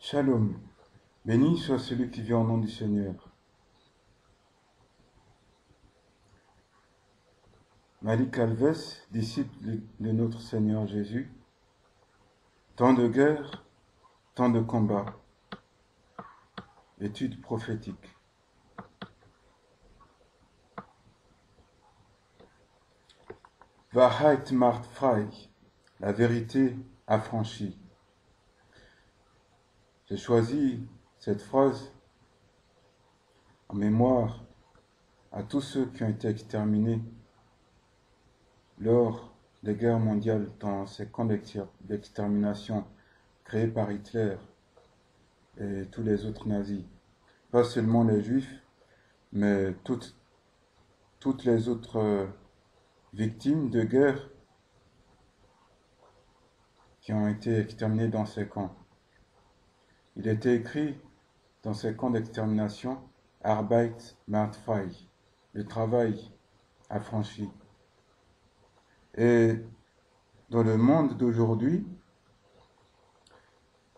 Shalom, béni soit celui qui vient au nom du Seigneur. Malik Alves, disciple de notre Seigneur Jésus, temps de guerre, temps de combat, étude prophétique. Wahrheit macht frei, la vérité affranchit. J'ai choisi cette phrase en mémoire à tous ceux qui ont été exterminés lors des guerres mondiales dans ces camps d'extermination créés par Hitler et tous les autres nazis. Pas seulement les juifs, mais toutes les autres victimes de guerre qui ont été exterminées dans ces camps. Il était écrit dans ces camps d'extermination Arbeit macht frei, le travail affranchi. Et dans le monde d'aujourd'hui,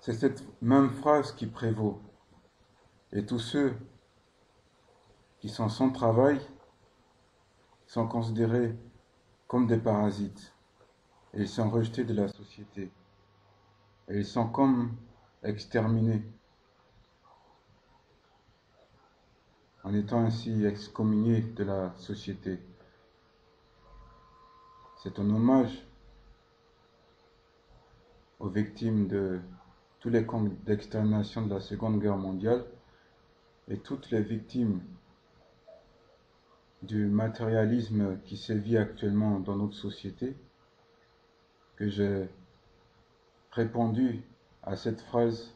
c'est cette même phrase qui prévaut. Et tous ceux qui sont sans travail sont considérés comme des parasites. Et ils sont rejetés de la société. Et ils sont comme exterminés, en étant ainsi excommuniés de la société. C'est un hommage aux victimes de tous les camps d'extermination de la Seconde Guerre mondiale et toutes les victimes du matérialisme qui sévit actuellement dans notre société, que j'ai répondu à cette phrase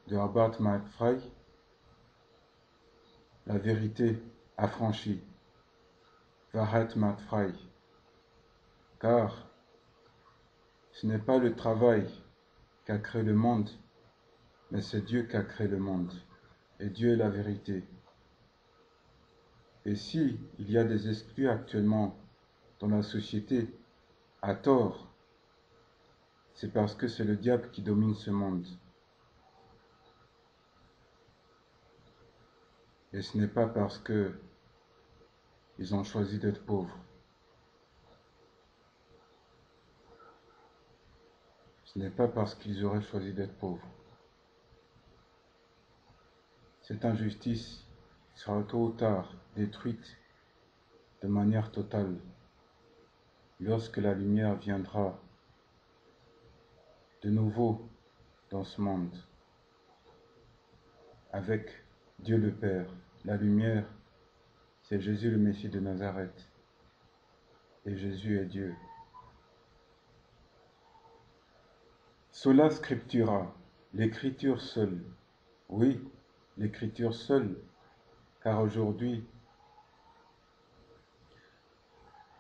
de Herbert McFry, la vérité affranchie, Wahrheit macht frei, car ce n'est pas le travail qui a créé le monde, mais c'est Dieu qui a créé le monde, et Dieu est la vérité. Et si il y a des exclus actuellement dans la société, à tort, c'est parce que c'est le diable qui domine ce monde. Et ce n'est pas parce que ils ont choisi d'être pauvres. Ce n'est pas parce qu'ils auraient choisi d'être pauvres. Cette injustice sera tôt ou tard détruite de manière totale lorsque la lumière viendra de nouveau dans ce monde avec Dieu le Père. La lumière, c'est Jésus le Messie de Nazareth. Et Jésus est Dieu. Sola Scriptura, l'écriture seule. Oui, l'écriture seule, car aujourd'hui,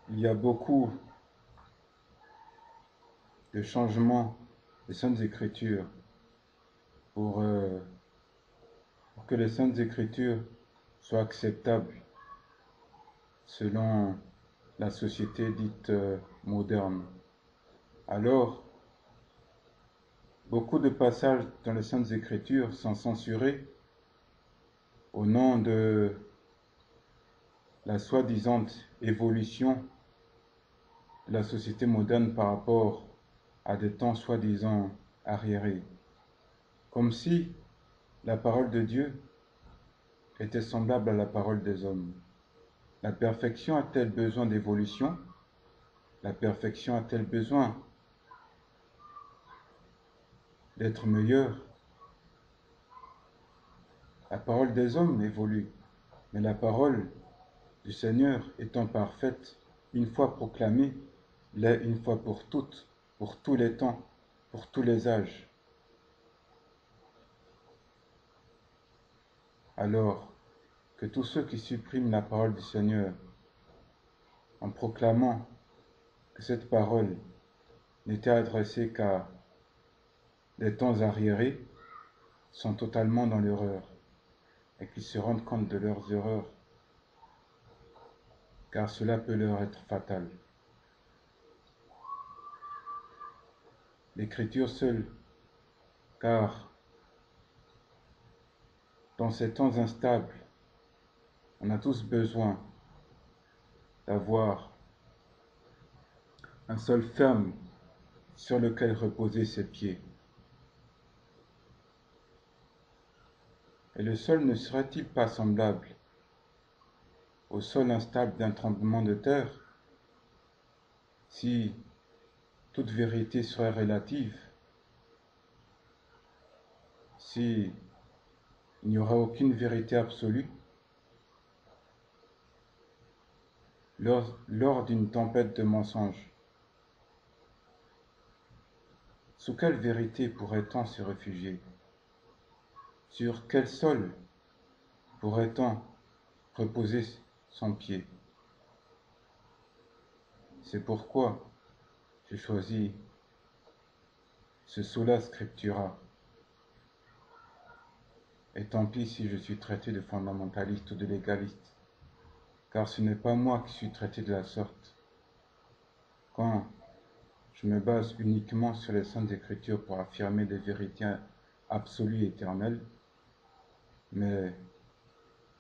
il y a beaucoup de changements des Saintes Écritures pour que les Saintes Écritures soient acceptables selon la société dite moderne. Alors, beaucoup de passages dans les Saintes Écritures sont censurés au nom de la soi-disant évolution de la société moderne par rapport à des temps soi-disant arriérés. Comme si la parole de Dieu était semblable à la parole des hommes. La perfection a-t-elle besoin d'évolution? La perfection a-t-elle besoin d'être meilleure? La parole des hommes évolue, mais la parole du Seigneur étant parfaite, une fois proclamée, l'est une fois pour toutes, pour tous les temps, pour tous les âges. Alors que tous ceux qui suppriment la parole du Seigneur en proclamant que cette parole n'était adressée qu'à des temps arriérés sont totalement dans l'erreur et qu'ils se rendent compte de leurs erreurs, car cela peut leur être fatal. L'Écriture seule, car Dans ces temps instables, on a tous besoin d'avoir un sol ferme sur lequel reposer ses pieds. Et le sol ne serait-il pas semblable au sol instable d'un tremblement de terre si toute vérité serait relative, si il n'y aurait aucune vérité absolue? Lors d'une tempête de mensonges, sous quelle vérité pourrait-on se réfugier? Sur quel sol pourrait-on reposer son pied? C'est pourquoi j'ai choisi ce sola scriptura. Et tant pis si je suis traité de fondamentaliste ou de légaliste, car ce n'est pas moi qui suis traité de la sorte. Quand je me base uniquement sur les Saintes Écritures pour affirmer des vérités absolues et éternelles, mais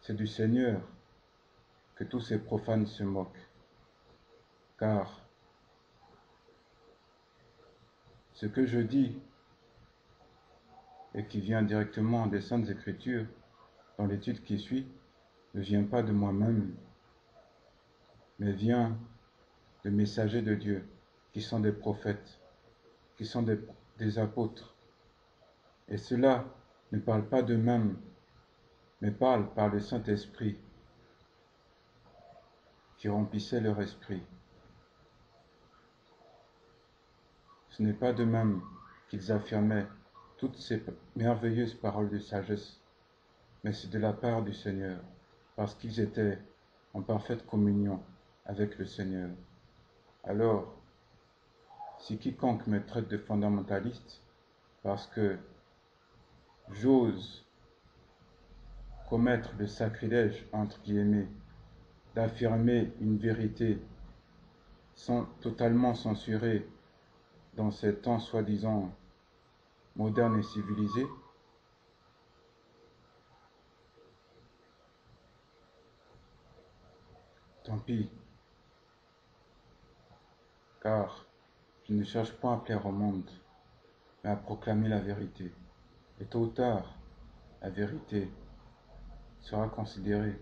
c'est du Seigneur que tous ces profanes se moquent, car ce que je dis et qui vient directement des Saintes Écritures, dans l'étude qui suit, ne vient pas de moi-même, mais vient de messagers de Dieu, qui sont des prophètes, qui sont des apôtres. Et cela ne parle pas d'eux-mêmes, mais parle par le Saint-Esprit qui remplissait leur esprit. Ce n'est pas d'eux-mêmes qu'ils affirmaient toutes ces merveilleuses paroles de sagesse, mais c'est de la part du Seigneur, parce qu'ils étaient en parfaite communion avec le Seigneur. Alors, si quiconque me traite de fondamentaliste, parce que j'ose commettre le sacrilège, entre guillemets, d'affirmer une vérité totalement censurée dans ces temps soi-disant modernes et civilisés, tant pis, car je ne cherche pas à plaire au monde, mais à proclamer la vérité. Et tôt ou tard, la vérité sera considérée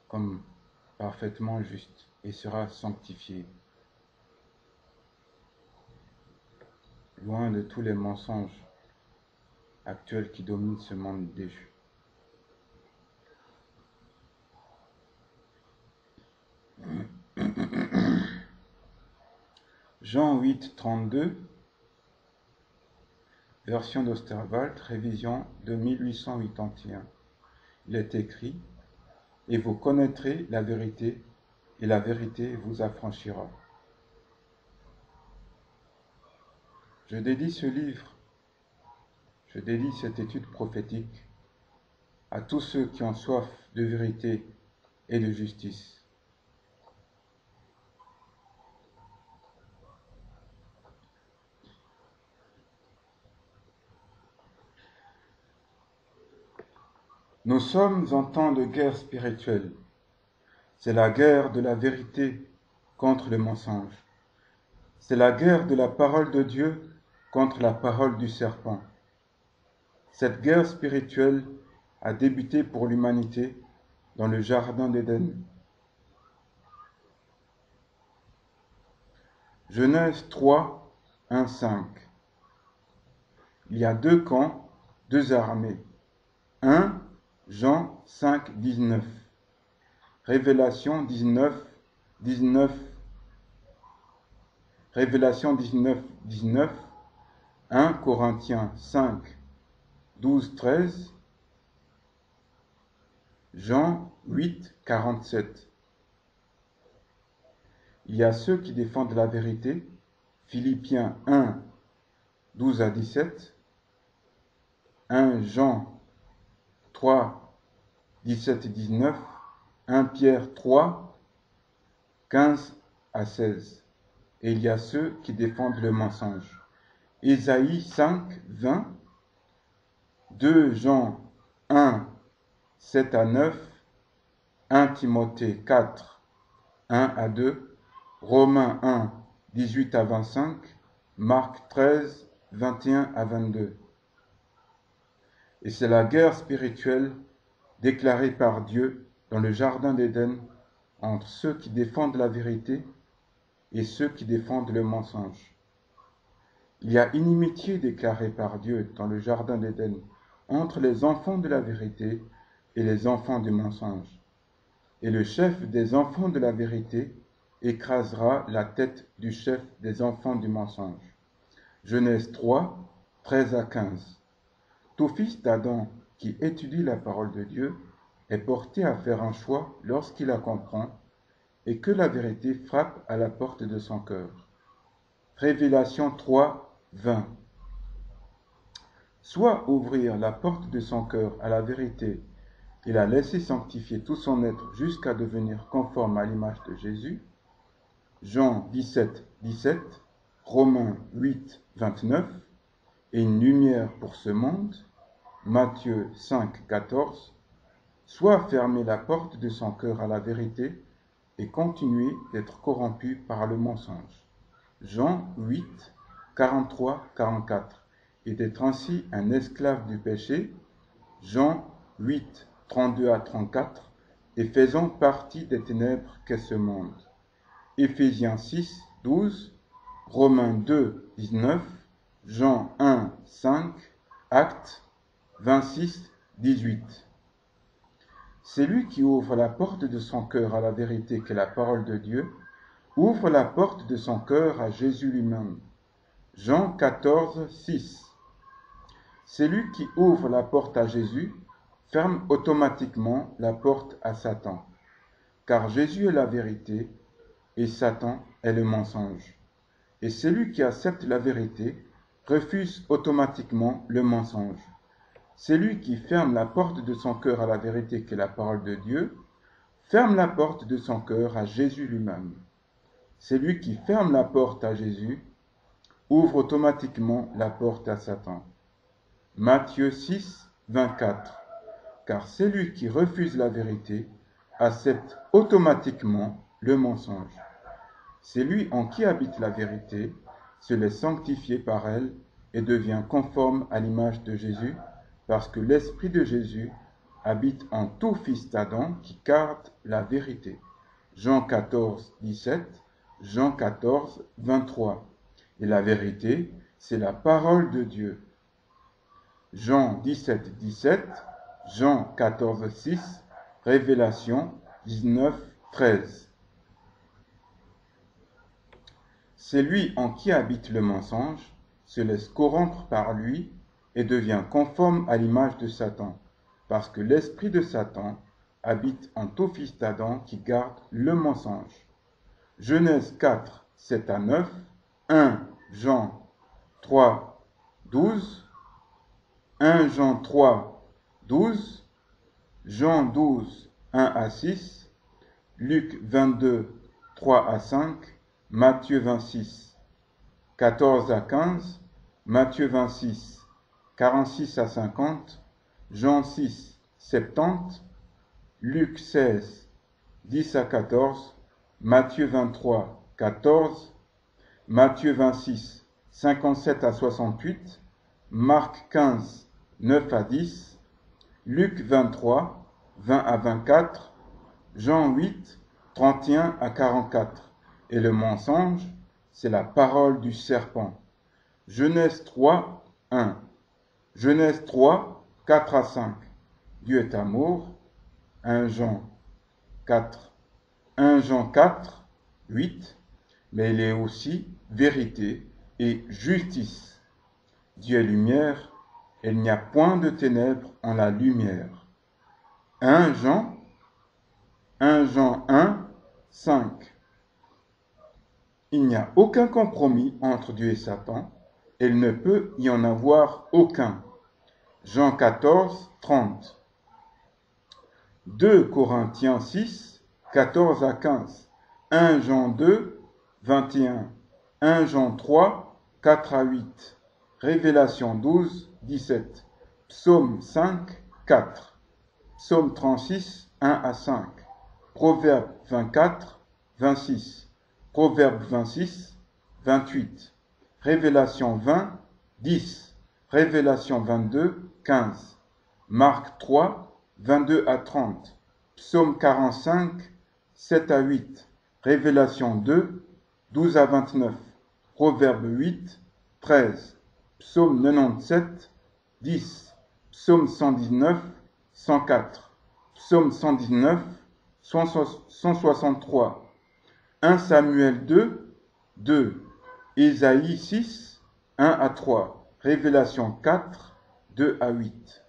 comme parfaitement juste et sera sanctifiée, loin de tous les mensonges actuels qui dominent ce monde déchu. Jean 8, 32, version d'Osterwald, révision de 1881. Il est écrit: et vous connaîtrez la vérité, et la vérité vous affranchira. Je dédie ce livre, je dédie cette étude prophétique à tous ceux qui ont soif de vérité et de justice. Nous sommes en temps de guerre spirituelle. C'est la guerre de la vérité contre le mensonge. C'est la guerre de la parole de Dieu contre la parole du serpent. Cette guerre spirituelle a débuté pour l'humanité dans le jardin d'Éden. Genèse 3, 1, 5. Il y a deux camps, deux armées. 1 Jean 5, 19. Révélation 19, 19. Révélation 19, 19. 1 Corinthiens 5, 12, 13. Jean 8, 47. Il y a ceux qui défendent la vérité. Philippiens 1, 12 à 17. 1 Jean 3, 17 et 19. 1 Pierre 3, 15 à 16. Et il y a ceux qui défendent le mensonge. Ésaïe 5, 20. 2 Jean 1, 7 à 9, 1 Timothée 4, 1 à 2, Romains 1, 18 à 25, Marc 13, 21 à 22. Et c'est la guerre spirituelle déclarée par Dieu dans le jardin d'Éden entre ceux qui défendent la vérité et ceux qui défendent le mensonge. Il y a inimitié déclarée par Dieu dans le jardin d'Éden entre les enfants de la vérité et les enfants du mensonge. Et le chef des enfants de la vérité écrasera la tête du chef des enfants du mensonge. Genèse 3, 13 à 15. Tout fils d'Adam qui étudie la parole de Dieu est porté à faire un choix lorsqu'il la comprend et que la vérité frappe à la porte de son cœur. Révélation 3, 20. Soit ouvrir la porte de son cœur à la vérité et la laisser sanctifier tout son être jusqu'à devenir conforme à l'image de Jésus. Jean 17, 17, Romains 8, 29, et une lumière pour ce monde. Matthieu 5, 14, soit fermer la porte de son cœur à la vérité et continuer d'être corrompu par le mensonge. Jean 8, 43, 44, et d'être ainsi un esclave du péché. Jean 8, 32 à 34, et faisant partie des ténèbres qu'est ce monde. Éphésiens 6, 12, Romains 2, 19, Jean 1, 5, Actes 26, 18. Celui qui ouvre la porte de son cœur à la vérité qu'est la parole de Dieu, ouvre la porte de son cœur à Jésus lui-même. Jean 14, 6. Celui qui ouvre la porte à Jésus ferme automatiquement la porte à Satan, car Jésus est la vérité et Satan est le mensonge. Et celui qui accepte la vérité refuse automatiquement le mensonge. Celui qui ferme la porte de son cœur à la vérité qu'est la parole de Dieu, ferme la porte de son cœur à Jésus lui-même. Celui qui ferme la porte à Jésus ouvre automatiquement la porte à Satan. Matthieu 6, 24. Car celui qui refuse la vérité accepte automatiquement le mensonge. Celui en qui habite la vérité se laisse sanctifier par elle et devient conforme à l'image de Jésus, parce que l'Esprit de Jésus habite en tout fils d'Adam qui garde la vérité. Jean 14, 17, Jean 14, 23. Et la vérité, c'est la parole de Dieu. Jean 17, 17, Jean 14, 6, Révélation 19, 13. Celui en qui habite le mensonge se laisse corrompre par lui et devient conforme à l'image de Satan, parce que l'esprit de Satan habite en tout fils d'Adam qui garde le mensonge. Genèse 4, 7 à 9, 1 Jean 3, 12, 1 Jean 3, 12, Jean 12, 1 à 6, Luc 22, 3 à 5, Matthieu 26, 14 à 15, Matthieu 26, 46 à 50, Jean 6, 70, Luc 16, 10 à 14, Matthieu 23, 14, Matthieu 26, 57 à 68, Marc 15, 9 à 10, Luc 23, 20 à 24, Jean 8, 31 à 44. Et le mensonge, c'est la parole du serpent. Genèse 3, 1. Genèse 3, 4 à 5. Dieu est amour. 1 Jean 4. 1 Jean 4, 8. Mais il est aussi vérité et justice. Dieu est lumière, et il n'y a point de ténèbres en la lumière. 1 Jean 1, 5. Il n'y a aucun compromis entre Dieu et Satan, et il ne peut y en avoir aucun. Jean 14, 30. 2 Corinthiens 6, 14 à 15. 1 Jean 2, 21. 1 Jean 3, 4 à 8. Révélation 12, 17. Psaume 5, 4. Psaume 36, 1 à 5. Proverbe 24, 26. Proverbe 26, 28. Révélation 20, 10. Révélation 22, 15. Marc 3, 22 à 30. Psaume 45, 7 à 8. Révélation 2, 12 à 29. Proverbe 8, 13. Psaume 97, 10. Psaume 119, 104. Psaume 119, 163. 1 Samuel 2, 2. Ésaïe 6, 1 à 3. Révélation 4, 2 à 8.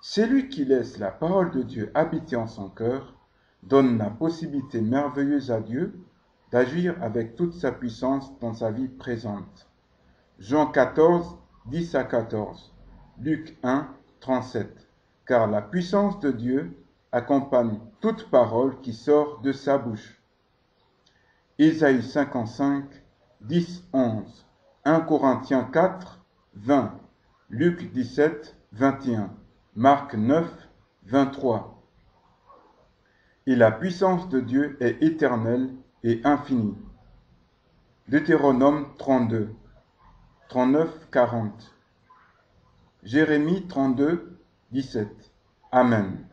Celui qui laisse la parole de Dieu habiter en son cœur donne la possibilité merveilleuse à Dieu d'agir avec toute sa puissance dans sa vie présente. Jean 14, 10 à 14. Luc 1, 37. Car la puissance de Dieu accompagne toute parole qui sort de sa bouche. Ésaïe 55, 10, 11. 1 Corinthiens 4, 20. Luc 17, 21. Marc 9, 23. Et la puissance de Dieu est éternelle et infinie. Deutéronome 32, 39, 40. Jérémie 32, 17. Amen.